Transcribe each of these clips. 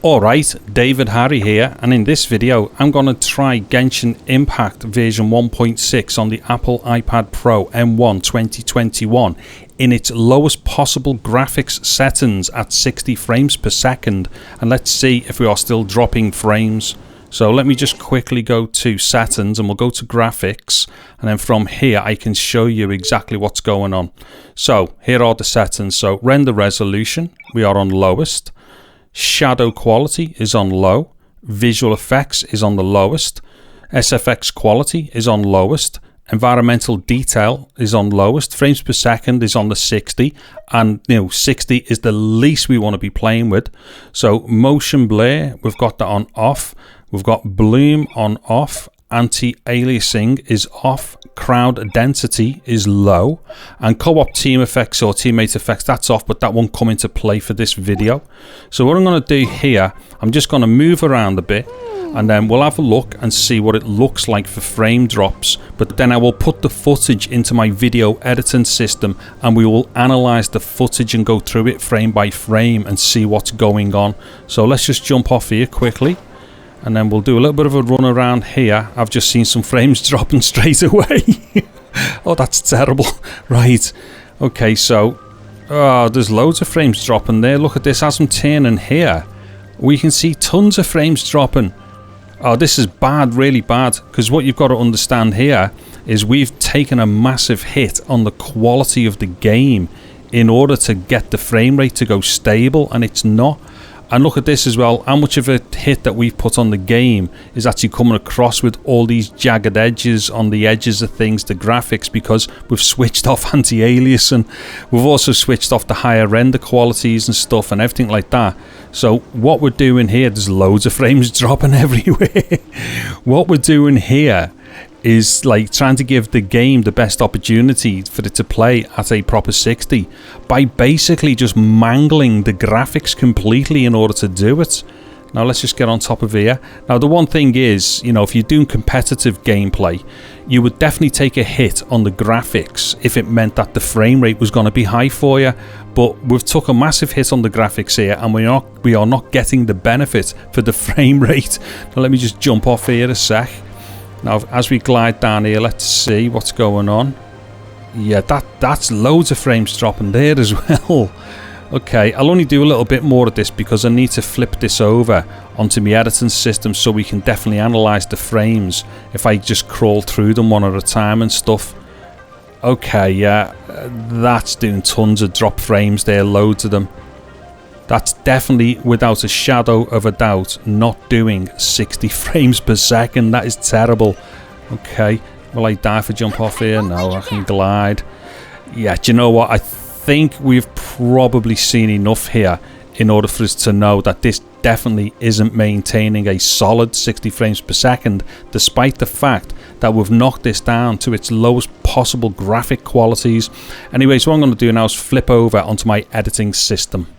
Alright, David Harry here, and in this video I'm going to try Genshin Impact version 1.6 on the Apple iPad Pro M1 2021 in its lowest possible graphics settings at 60 frames per second, and let's see if we are still dropping frames. So let me just quickly go to settings and we'll go to graphics, and then from here I can show you exactly what's going on. So here are the settings. So render resolution, we are on lowest. Shadow quality is on low, visual effects is on the lowest, SFX quality is on lowest, environmental detail is on lowest, frames per second is on the 60, and 60 is the least we want to be playing with. So motion blur, we've got that on off, we've got bloom on off, anti-aliasing is off, crowd density is low, and co-op team effects or teammate effects, that's off, but that won't come into play for this video. So what I'm going to do here, I'm just going to move around a bit and then we'll have a look and see what it looks like for frame drops, but then I will put the footage into my video editing system and we will analyze the footage and go through it frame by frame and see what's going on. So let's just jump off here quickly. And then we'll do a little bit of a run around here. I've just seen some frames dropping straight away. Oh, that's terrible. Right. Okay, so there's loads of frames dropping there. Look at this. As I'm turning here, we can see tons of frames dropping. Oh, this is bad, really bad. Because what you've got to understand here is we've taken a massive hit on the quality of the game in order to get the frame rate to go stable, and it's not. And look at this as well, how much of a hit that we've put on the game is actually coming across with all these jagged edges on the edges of things, the graphics, because we've switched off anti-alias and we've also switched off the higher render qualities and stuff and everything like that. So what we're doing here, there's loads of frames dropping everywhere. What we're doing here is like trying to give the game the best opportunity for it to play at a proper 60 by basically just mangling the graphics completely in order to do it. Now let's just get on top of here. Now the one thing is, if you're doing competitive gameplay, you would definitely take a hit on the graphics if it meant that the frame rate was going to be high for you. But we've took a massive hit on the graphics here and we are not getting the benefit for the frame rate. Now let me just jump off here a sec. Now, as we glide down here, let's see what's going on. Yeah, that's loads of frames dropping there as well. Okay, I'll only do a little bit more of this because I need to flip this over onto my editing system so we can definitely analyze the frames if I just crawl through them one at a time and stuff. Okay, yeah, that's doing tons of drop frames there, loads of them. That's definitely, without a shadow of a doubt, not doing 60 frames per second. That is terrible. Okay, will I die if I jump off here? No, I can glide. Yeah, do you know what? I think we've probably seen enough here in order for us to know that this definitely isn't maintaining a solid 60 frames per second, despite the fact that we've knocked this down to its lowest possible graphic qualities. Anyway, so what I'm going to do now is flip over onto my editing system.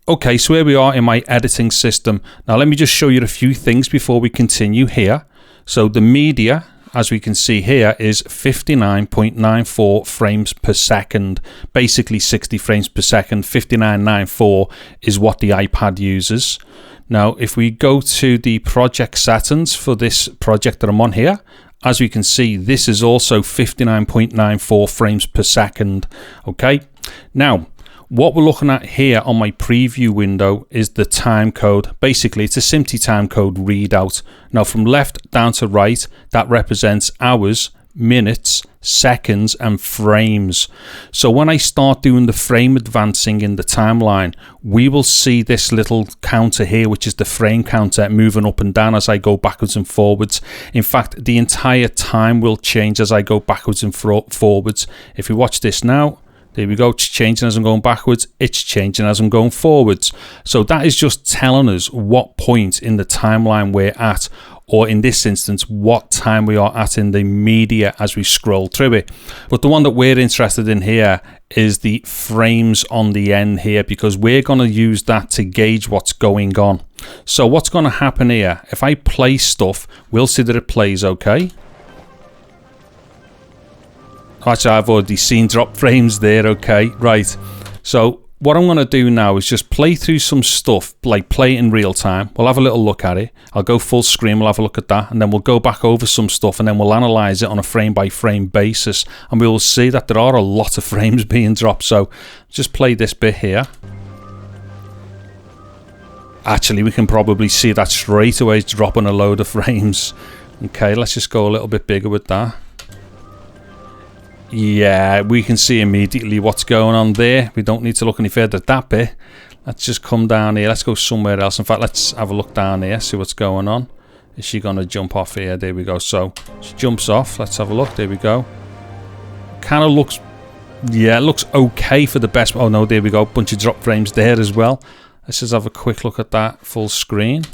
Okay, so here we are in my editing system. Now let me just show you a few things before we continue here. So the media, as we can see here, is 59.94 frames per second. Basically 60 frames per second. 59.94 is what the iPad uses. Now if we go to the project settings for this project that I'm on here, as we can see, this is also 59.94 frames per second. Okay, now what we're looking at here on my preview window is the time code. Basically, it's a SMPTE time code readout. Now, from left down to right, that represents hours, minutes, seconds, and frames. So when I start doing the frame advancing in the timeline, we will see this little counter here, which is the frame counter, moving up and down as I go backwards and forwards. In fact, the entire time will change as I go backwards and forwards. If we watch this now, there we go, it's changing as I'm going backwards, it's changing as I'm going forwards. So that is just telling us what point in the timeline we're at, or in this instance, what time we are at in the media as we scroll through it. But the one that we're interested in here is the frames on the end here, because we're going to use that to gauge what's going on. So what's going to happen here, if I play stuff, we'll see that it plays okay. Actually, I've already seen drop frames there. Okay, right. So what I'm going to do now is just play through some stuff, like play it in real time. We'll have a little look at it. I'll go full screen, we'll have a look at that, and then we'll go back over some stuff, and then we'll analyze it on a frame by frame basis, and we will see that there are a lot of frames being dropped. So just play this bit here. Actually, we can probably see that straight away, it's dropping a load of frames. Okay, let's just go a little bit bigger with that. Yeah, we can see immediately what's going on there. We don't need to look any further at that bit. Let's just come down here. Let's go somewhere else. In fact, let's have a look down here, see what's going on. Is she going to jump off here? There we go. So she jumps off. Let's have a look. There we go. Kind of looks, yeah, it looks okay for the best. Oh no, there we go. Bunch of drop frames there as well. Let's just have a quick look at that full screen.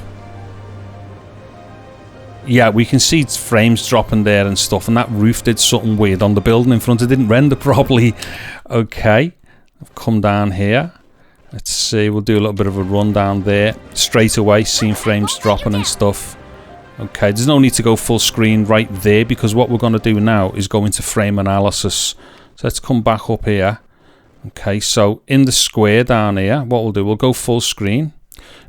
Yeah, we can see frames dropping there and stuff, and that roof did something weird on the building in front. It didn't render properly. Okay, I've come down here. Let's see, we'll do a little bit of a rundown there. Straight away, seeing frames dropping and stuff. Okay, there's no need to go full screen right there, because what we're going to do now is go into frame analysis. So let's come back up here. Okay, so in the square down here, what we'll do, we'll go full screen.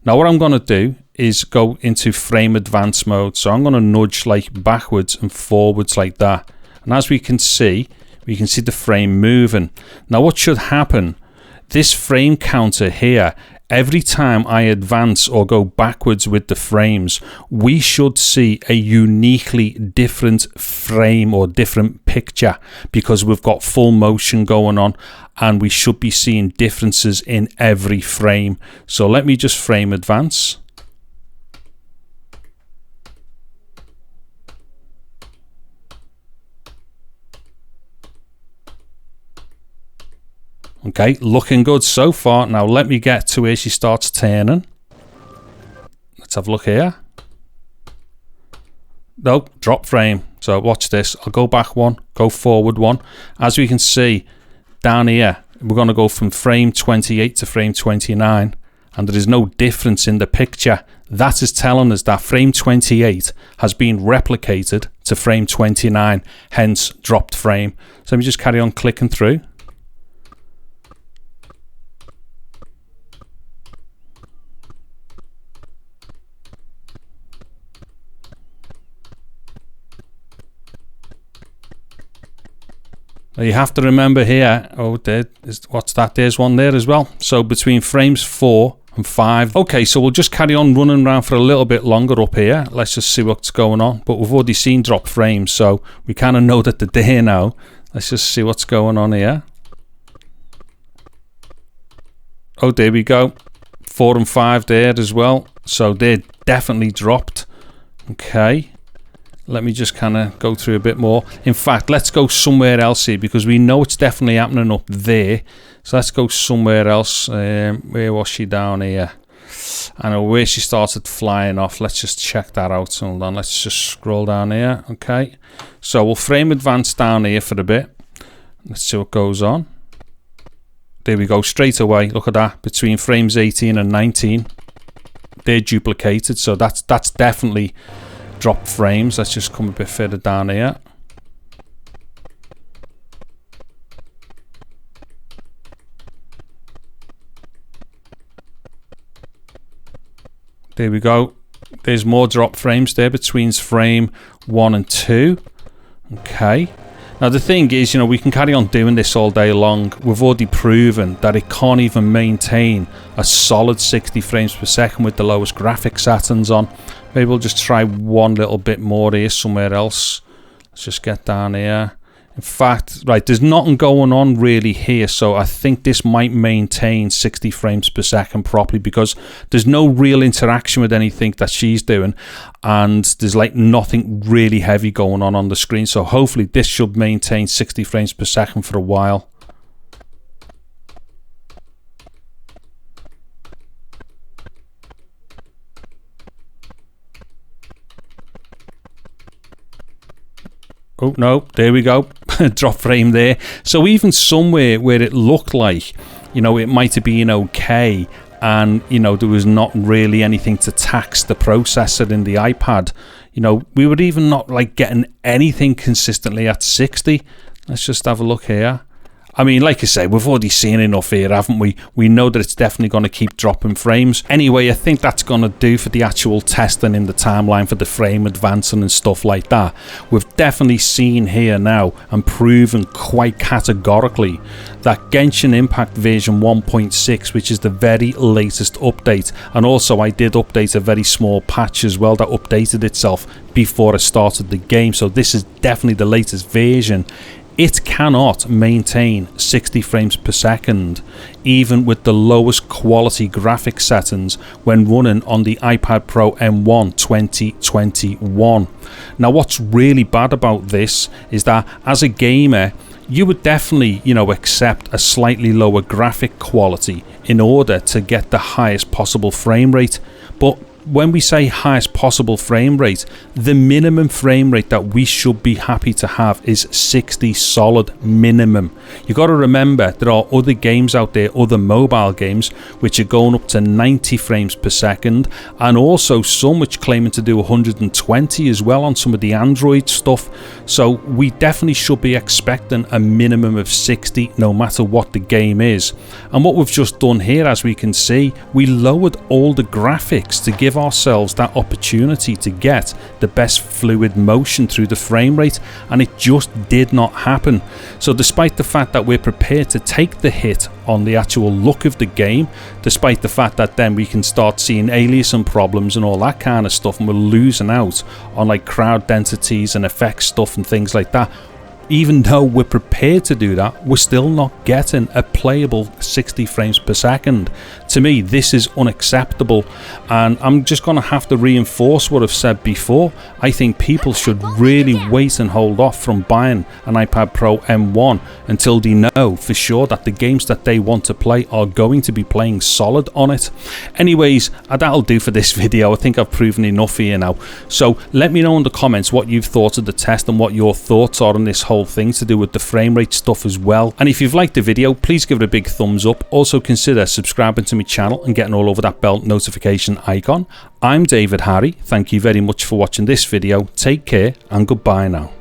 Now what I'm going to do is go into frame advance mode. So I'm going to nudge like backwards and forwards like that. And as we can see the frame moving. Now what should happen, this frame counter here, every time I advance or go backwards with the frames, we should see a uniquely different frame or different picture, because we've got full motion going on and we should be seeing differences in every frame. So let me just frame advance. Okay, looking good so far. Now let me get to where she starts turning. Let's have a look here. No, drop frame. So watch this. I'll go back one, go forward one. As we can see down here, we're going to go from frame 28 to frame 29, and there is no difference in the picture. That is telling us that frame 28 has been replicated to frame 29, hence dropped frame. So let me just carry on clicking through. Now you have to remember here, oh, what's that? There's one there as well. So between frames 4 and 5. Okay, so we'll just carry on running around for a little bit longer up here. Let's just see what's going on. But we've already seen drop frames, so we kind of know that they're there now. Let's just see what's going on here. Oh, there we go. 4 and 5 there as well. So they're definitely dropped. Okay. Let me just kind of go through a bit more. In fact, let's go somewhere else here, because we know it's definitely happening up there. So let's go somewhere else. Where was she down here? I know where she started flying off. Let's just check that out. Hold on, let's just scroll down here. Okay. So we'll frame advance down here for a bit. Let's see what goes on. There we go, straight away. Look at that. Between frames 18 and 19, they're duplicated. So that's definitely drop frames. Let's just come a bit further down here. There we go. There's more drop frames there between frame 1 and 2. Okay. Now the thing is, you know, we can carry on doing this all day long. We've already proven that it can't even maintain a solid 60 frames per second with the lowest graphics settings on. Maybe we'll just try one little bit more here somewhere else. Let's just get down here. In fact, right, there's nothing going on really here, so I think this might maintain 60 frames per second properly, because there's no real interaction with anything that she's doing, and there's like nothing really heavy going on the screen. So hopefully this should maintain 60 frames per second for a while. Oh no, there we go. Drop frame there. So even somewhere where it looked like, you know, it might have been okay, and, you know, there was not really anything to tax the processor in the iPad, you know, we were even not like getting anything consistently at 60. Let's just have a look here. I mean, like I say, we've already seen enough here, haven't we? We know that it's definitely going to keep dropping frames. Anyway, I think that's going to do for the actual testing in the timeline for the frame advancing and stuff like that. We've definitely seen here now and proven quite categorically that Genshin Impact version 1.6, which is the very latest update, and also I did update a very small patch as well that updated itself before I started the game, so this is definitely the latest version. It cannot maintain 60 frames per second, even with the lowest quality graphics settings when running on the iPad Pro M1 2021. Now, what's really bad about this is that as a gamer, you would definitely, accept a slightly lower graphic quality in order to get the highest possible frame rate. But when we say highest possible frame rate, the minimum frame rate that we should be happy to have is 60 solid minimum. You got to remember there are other games out there, other mobile games, which are going up to 90 frames per second, and also some which claiming to do 120 as well on some of the Android stuff. So we definitely should be expecting a minimum of 60 no matter what the game is. And what we've just done here, as we can see, we lowered all the graphics to give ourselves that opportunity to get the best fluid motion through the frame rate, and it just did not happen. So despite the fact that we're prepared to take the hit on the actual look of the game, despite the fact that then we can start seeing aliasing problems and all that kind of stuff, and we're losing out on like crowd densities and effects stuff and things like that, even though we're prepared to do that, we're still not getting a playable 60 frames per second. To me, this is unacceptable, and I'm just going to have to reinforce what I've said before. I think people should really wait and hold off from buying an iPad Pro M1 until they know for sure that the games that they want to play are going to be playing solid on it. Anyways, that'll do for this video. I think I've proven enough here now. So let me know in the comments what you've thought of the test and what your thoughts are on this whole thing to do with the frame rate stuff as well. And if you've liked the video, please give it a big thumbs up. Also consider subscribing to my channel and getting all over that bell notification icon. I'm David Harry. Thank you very much for watching this video. Take care and goodbye now.